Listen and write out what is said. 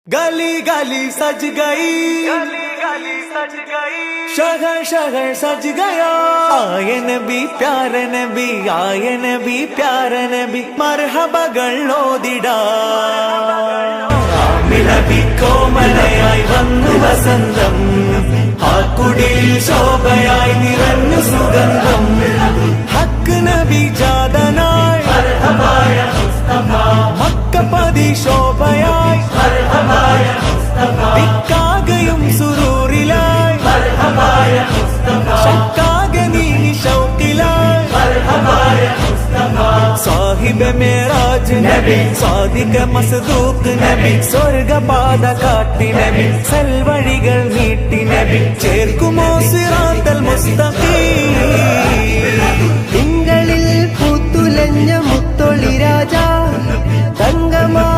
गली गली सज गई, गली गली सज गई, शहर शहर सज गया। आए नबी प्यारे नबी, आए नबी प्यारे नबी, മർഹബകളോദിടാ നബി കോമലയായി വന്നു വസന്തം, ആ കുടിൽ ശോഭയായി നിറഞ്ഞു സുഗന്ധം. ഹക്ക് നബി ജാതനായി മർഹബായ മുസ്തഫ, മക്കപതി ശോഭയായി മർഹബായ മുസ്തഫ, ദിക്കാകയും സുരൂറിലായി മർഹബായ മുസ്തഫ, ശക്കാകെ നീ ശൗക്കിലായി മർഹബായ മുസ്തഫ, സാഹിബ് മേറാജ് നബി, സാദിഖ് മസ്ദൂഖ് നബി, സ്വർഗപാത കാട്ടി നബി, സൽവഴികൾ നീട്ടി നബി, ചേർക്കുമോ സിറാത്തൽ മുസ്തഖീം. തിങ്കളിൽ പൂത്തുലഞ്ഞ മുത്തൊളി രാജ, തങ്കമാ